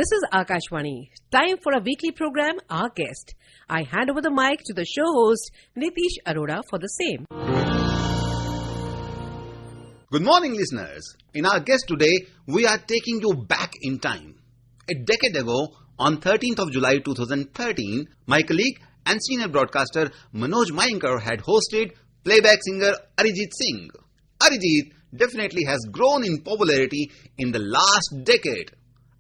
This is Akashvani. Time for a weekly program, Our Guest. I hand over the mic to the show host, Nitish Arora, for the same. Good morning, listeners. In Our Guest today, we are taking you back in time. A decade ago, on 13th of July 2013, my colleague and senior broadcaster Manoj Mainkar had hosted Playback singer Arijit Singh. Arijit definitely has grown in popularity in the last decade.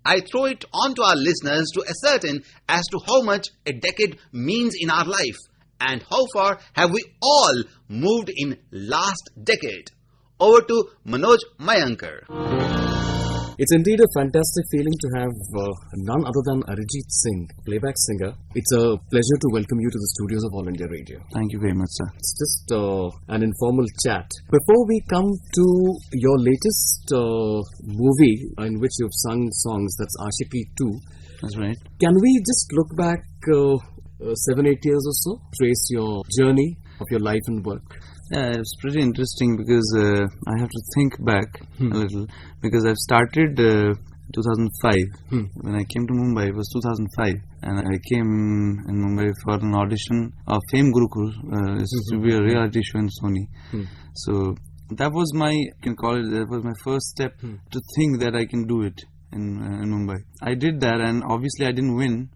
I throw it on to our listeners to ascertain as to how much a decade means in our life and how far have we all moved in last decade. Over to Manoj Mainkar. It's indeed a fantastic feeling to have none other than Arijit Singh, playback singer. It's a pleasure to welcome you to the studios of All India Radio. Thank you very much, sir. It's just an informal chat. Before we come to your latest movie in which you've sung songs, that's Ashiki 2. That's right. Can we just look back 7-8 years or so? Trace your journey of your life and work. Yeah, it's pretty interesting because I have to think back a little because I've started 2005. When I came to Mumbai, it was 2005, and I came in Mumbai for an audition of Fame Gurukul. This is to be a reality show in Sony. So that was that was my first step to think that I can do it in Mumbai. I did that, and obviously I didn't win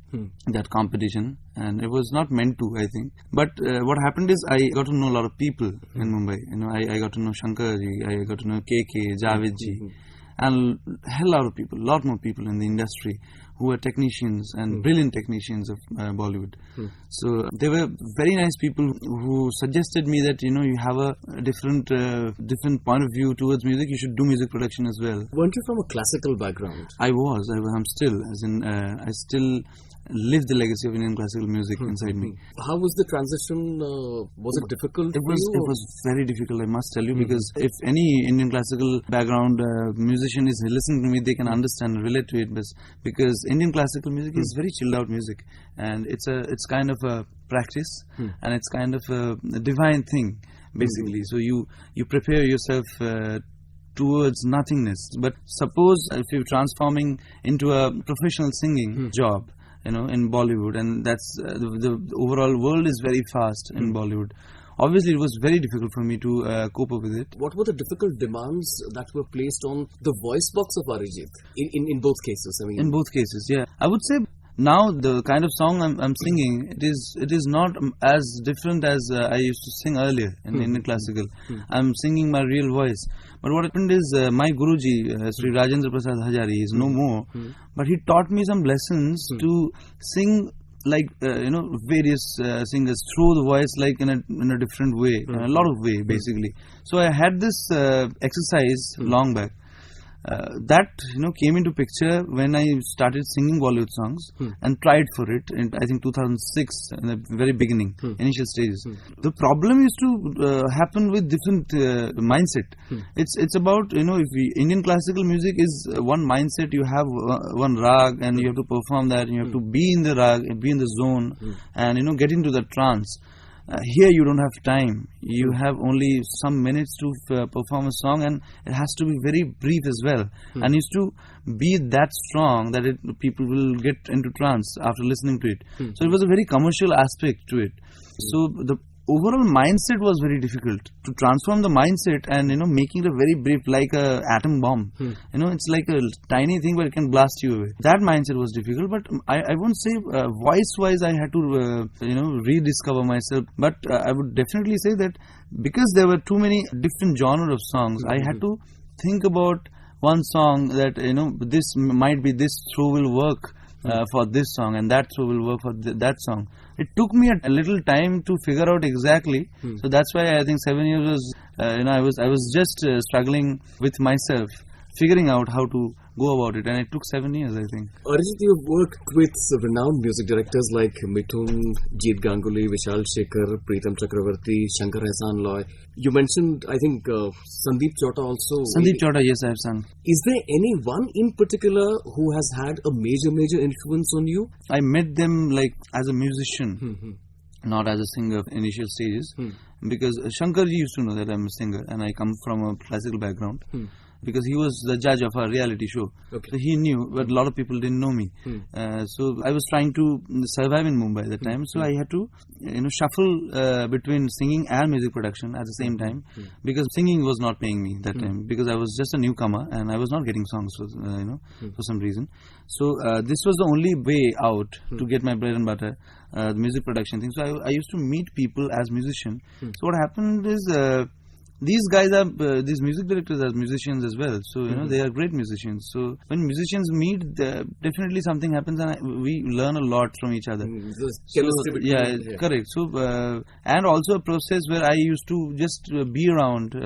that competition, and it was not meant to, I think. But what happened is I got to know a lot of people in Mumbai. You know, I got to know Shankarji, I got to know KK, Javedji, and a hell lot of people, a lot more people in the industry who were technicians and brilliant technicians of Bollywood. So they were very nice people who suggested me that, you know, you have a different point of view towards music, you should do music production as well. Weren't you from a classical background? I'm still, as in, I still live the legacy of Indian classical music inside me. How was the transition? Was it difficult for you? It was very difficult, I must tell you, because if any Indian classical background musician is listening to me, they can understand and relate to it. Because Indian classical music is very chilled out music, and it's kind of a practice, and it's kind of a divine thing, basically. So you prepare yourself towards nothingness. But suppose if you're transforming into a professional singing job, you know, in Bollywood, and that's the overall world is very fast in Bollywood. Obviously, it was very difficult for me to cope up with it. What were the difficult demands that were placed on the voice box of Arijit in both cases? I mean, in both cases, yeah. I would say now the kind of song I'm singing, it is not as different as I used to sing earlier in Indian classical. I'm singing my real voice. But what happened is my Guruji, Sri Rajendra Prasad Hajari, is no more. But he taught me some lessons to sing like various singers, throw the voice like in a different way, in a lot of way basically. So I had this exercise long back. That came into picture when I started singing Bollywood songs and tried for it in I think 2006 in the very beginning, initial stages. The problem used to happen with different mindset. It's about if Indian classical music is one mindset, you have one rag and you have to perform that, and you have to be in the rag, be in the zone, and get into the trance. Here you don't have time. You have only some minutes to perform a song, and it has to be very brief as well. And used to be that strong that people will get into trance after listening to it. So it was a very commercial aspect to it. So the overall mindset was very difficult to transform the mindset and making it a very brief, like a atom bomb. It's like a tiny thing, but it can blast you away. That mindset was difficult, but I won't say voice wise I had to rediscover myself, but I would definitely say that because there were too many different genres of songs, I had to think about one song that this might be, this throw will work for this song, and that throw will work for that song. It took me a little time to figure out exactly. So that's why I think 7 years was, I was just struggling with myself, figuring out how to go about it, and it took 7 years, I think. Arijit, you've worked with renowned music directors like Mithun, Jeet Ganguly, Vishal Shekhar, Preetam Chakravarti, Shankar Ehsaan Loy. You mentioned, I think, Sandeep Chauta also. Sandeep Chauta, yes, I have sung. Is there anyone in particular who has had a major influence on you? I met them like as a musician, not as a singer in initial stages. Because Shankarji used to know that I'm a singer and I come from a classical background. because he was the judge of our reality show. Okay. So he knew, but a lot of people didn't know me. So I was trying to survive in Mumbai at the time. So I had to, shuffle between singing and music production at the same time, because singing was not paying me that time, because I was just a newcomer and I was not getting songs for some reason. So this was the only way out to get my bread and butter, the music production thing. So I used to meet people as musician. So what happened is, these guys are these music directors are musicians as well. So they are great musicians. So when musicians meet, definitely something happens, and we learn a lot from each other. Correct. So and also a process where I used to just be around.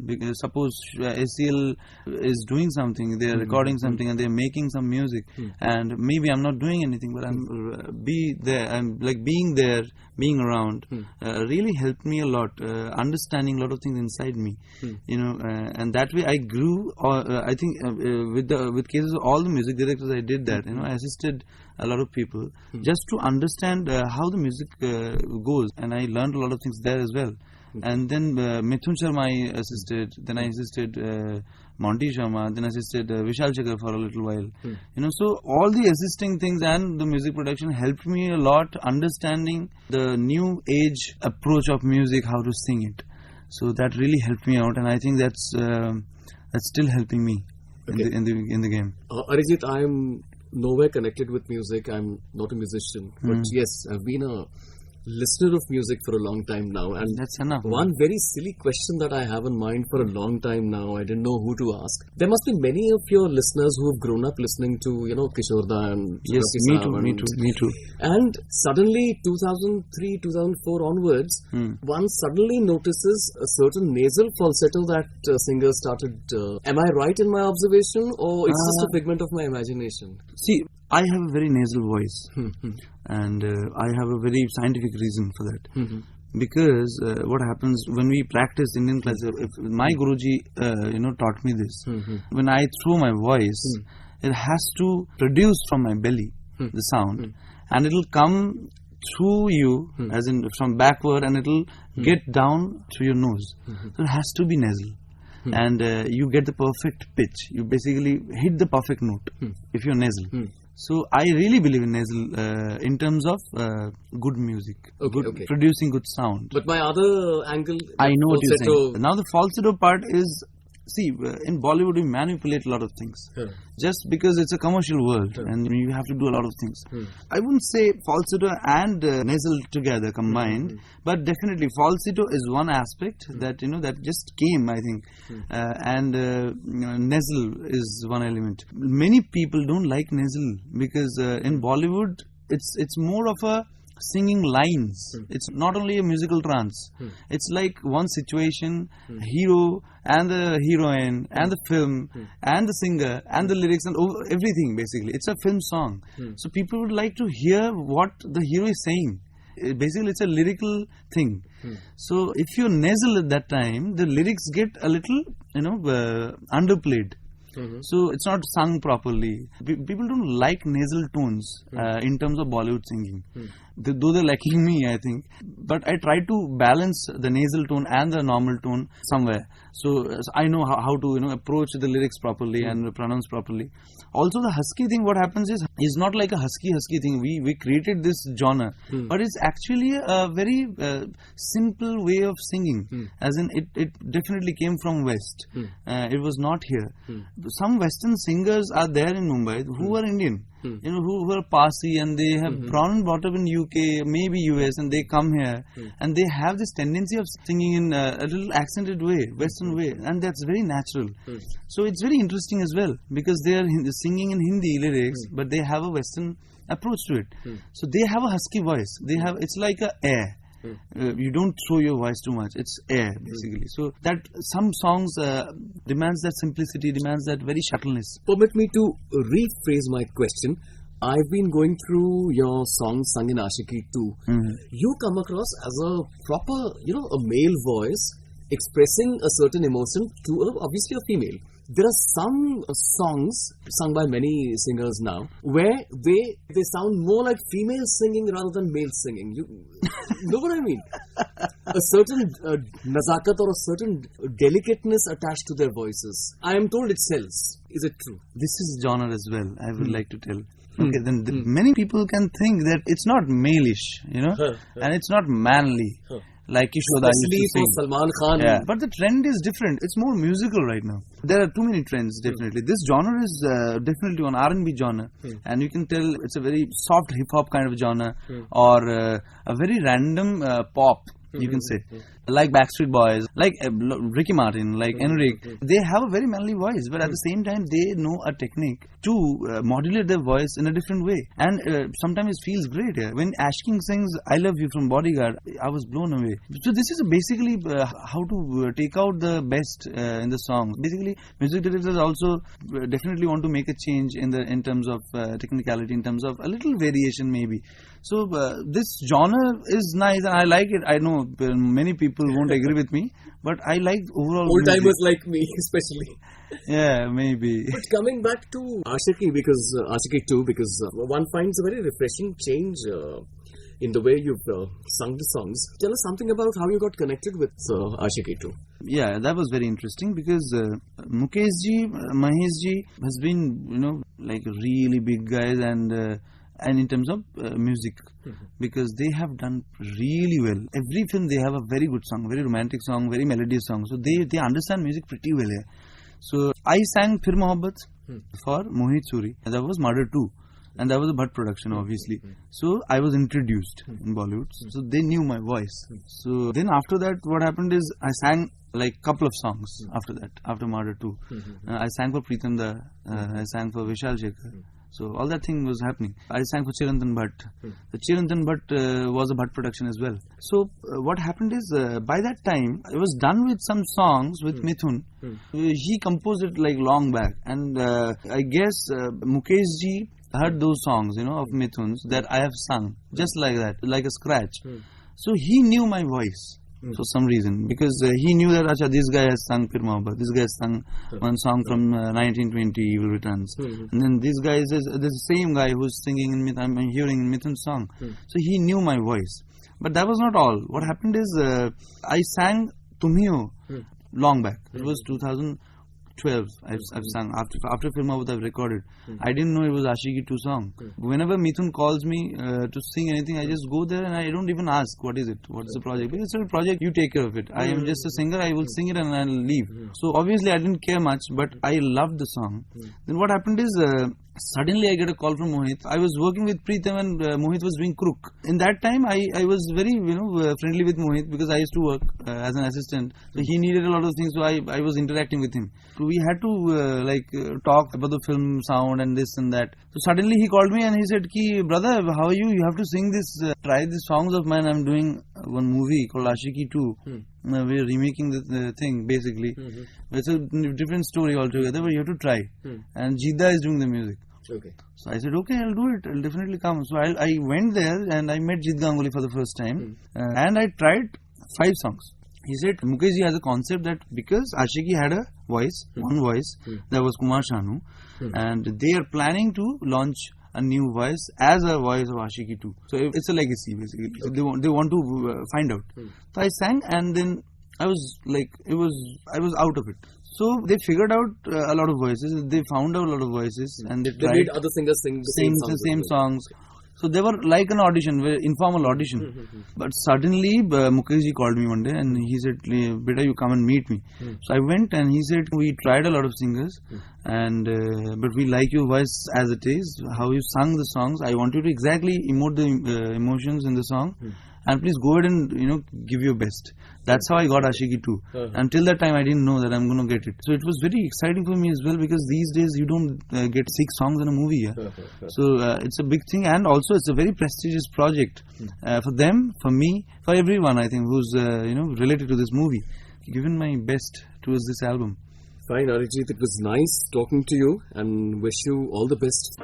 Because suppose ACL is doing something, they are recording something, and they are making some music, and maybe I'm not doing anything, but I'm be there. I'm like being there, being around. Really helped me a lot, understanding a lot of things inside me, and that way I grew. I think with cases of all the music directors, I did that. I assisted a lot of people just to understand how the music goes, and I learned a lot of things there as well. And then Mithun Sharma I assisted, then I assisted Monty Sharma, then I assisted Vishal Chakra for a little while. So all the assisting things and the music production helped me a lot, understanding the new age approach of music, how to sing it. So that really helped me out, and I think that's still helping me in the game. Arijit, I'm nowhere connected with music. I'm not a musician, but yes, I've been a listener of music for a long time now, and that's enough. One very silly question that I have in mind for a long time now, I didn't know who to ask. There must be many of your listeners who have grown up listening to Kishorda and yes, me too. And suddenly 2003, 2004 onwards, one suddenly notices a certain nasal falsetto that singers started. Am I right in my observation, or it's just a figment of my imagination? See, I have a very nasal voice, and I have a very scientific reason for that. Because what happens when we practice Indian classical, if my Guruji, taught me this. When I throw my voice, it has to produce from my belly the sound, and it'll come through you, as in from backward, and it'll get down through your nose. So it has to be nasal. And you get the perfect pitch. You basically hit the perfect note if you're nasal. So I really believe in nasal in terms of good music, producing good sound. But my other angle, I know what you're saying. Now the falsetto part is, see, in Bollywood we manipulate a lot of things. Just because it's a commercial world and you have to do a lot of things. I wouldn't say falsetto and nasal together combined, but definitely falsetto is one aspect that that just came, I think, and nasal is one element. Many people don't like nasal because in Bollywood it's more of a singing lines. It's not only a musical trance. It's like one situation, hero and the heroine and the film and the singer and the lyrics and everything basically. It's a film song. So people would like to hear what the hero is saying. Basically, it's a lyrical thing. So if you're nasal at that time, the lyrics get a little, underplayed. So it's not sung properly. People don't like nasal tones in terms of Bollywood singing. Though they're liking me, I think. But I try to balance the nasal tone and the normal tone somewhere. So I know how to approach the lyrics properly and pronounce properly. Also the husky thing, what happens is not like a husky thing. We created this genre, but it's actually a very simple way of singing. As in it definitely came from West. It was not here. Some Western singers are there in Mumbai who are Indian. Who were Parsi, and they have born and brought up in UK, maybe US, and they come here and they have this tendency of singing in a little accented way, Western way, and that's very natural. So it's very interesting as well, because they are singing in Hindi lyrics, but they have a Western approach to it. So they have a husky voice. It's like a air. You don't throw your voice too much. It's air, basically. So that some songs demands that simplicity, demands that very subtleness. Permit me to rephrase my question. I've been going through your songs sung in Ashiki too. You come across as a proper, a male voice expressing a certain emotion to obviously a female. There are some songs sung by many singers now where they sound more like female singing rather than male singing. You know what I mean? a certain nazakat or a certain delicateness attached to their voices. I am told it sells. Is it true? This is genre as well, I would like to tell. Okay, then many people can think that it's not malish, and it's not manly. Like Kishoda used Especially to for sing. Salman Khan. Yeah, but the trend is different. It's more musical right now. There are too many trends, definitely. This genre is definitely an R&B genre, and you can tell it's a very soft hip-hop kind of genre, or a very random pop, you can say. Like Backstreet Boys, like Ricky Martin, like Enrique. They have a very manly voice, but at the same time, they know a technique to modulate their voice in a different way. And sometimes it feels great. When Ash King sings I Love You from Bodyguard, I was blown away. So this is basically how to take out the best in the songs. Basically, music directors also definitely want to make a change in terms of technicality, in terms of a little variation maybe. So this genre is nice and I like it. I know many people won't agree with me, but I like overall Old music. timers like me, especially. Yeah, maybe. But coming back to Ashiki, because Ashiki 2, because one finds a very refreshing change in the way you've sung the songs. Tell us something about how you got connected with Ashiki 2. Yeah, that was very interesting because Mukesh ji, Mahesh ji has been, like really big guys and in terms of music, because they have done really well. Every film they have a very good song, very romantic song, very melodious song. So they understand music pretty well. Yeah. So I sang Phir Mohabbat for Mohit Suri. That was Murder 2. And that was a Bhatt production, obviously. So I was introduced in Bollywood. So they knew my voice. So then after that, what happened is I sang like couple of songs after that, after Murder 2. I sang for Pritam Da. I sang for Vishal Shekhar. So all that thing was happening. I sang for Chirantan Bhatt. The Chirantan Bhatt was a Bhatt production as well. So what happened is by that time I was done with some songs with Mithun. He composed it like long back, and I guess Mukesh ji heard those songs, of Mithun's that I have sung just like that, like a scratch. So he knew my voice. For some reason, because he knew that this guy has sung Phir Mohabbat, this guy has sung one song from 1920, Evil Returns, and then this guy is the same guy who's singing in I'm hearing in Mithun's song. So he knew my voice. But that was not all. What happened is I sang Tumhi Ho long back. It was 2012. I've sung after Phir Mohabbat I've recorded. I didn't know it was Ashiki 2 song. Whenever Mithun calls me to sing anything, I just go there and I don't even ask what is it, what's the project. Because it's a project, you take care of it. I am just a singer, I will sing it and I'll leave. So obviously I didn't care much, but I loved the song. Then what happened is suddenly I get a call from Mohit. I was working with Pritam and Mohit was doing Crook. In that time I was very friendly with Mohit because I used to work as an assistant. So he needed a lot of things, so I was interacting with him. So we had to talk about the film sound and this and that. So suddenly he called me and he said, "Ki brother, how are you? You have to sing this, try these songs of mine. I'm doing one movie called Ashiki 2. We're remaking the thing basically. It's a different story altogether, but you have to try. And Jida is doing the music." Okay. So I said, okay, I'll do it. I'll definitely come. So I went there and I met Jit Ganguly for the first time. And I tried 5 songs. He said, Mukesh ji has a concept that because Ashiki had a voice, one voice, that was Kumar Sanu. And they are planning to launch a new voice as a voice of Ashiki 2. So it's a legacy basically. So they want to find out. So I sang and then I was out of it. So they figured out a lot of voices. They found out a lot of voices, and they tried. They made other singers sing the same songs. So they were like an audition, very informal audition. But suddenly Mukesh ji called me one day and he said, "Beta, you come and meet me." So I went and he said, "We tried a lot of singers, and but we like your voice as it is. How you sung the songs. I want you to exactly emote the emotions in the song." And please go ahead and give your best. That's how I got Ashiki 2. Until that time I didn't know that I'm going to get it. So it was very exciting for me as well, because these days you don't get 6 songs in a movie. So it's a big thing, and also it's a very prestigious project for them, for me, for everyone I think who's related to this movie. Given my best towards this album. Fine, Arijit, it was nice talking to you and wish you all the best.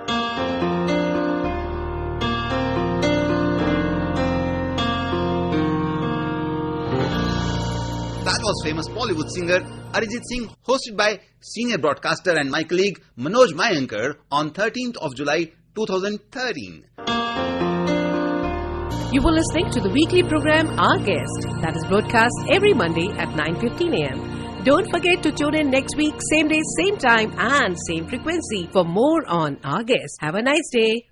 That was famous Bollywood singer Arijit Singh, hosted by senior broadcaster and my colleague Manoj Mainkar on 13th of July 2013. You were listening to the weekly program Our Guest that is broadcast every Monday at 9:15 a.m. Don't forget to tune in next week, same day, same time and same frequency for more on Our Guest. Have a nice day.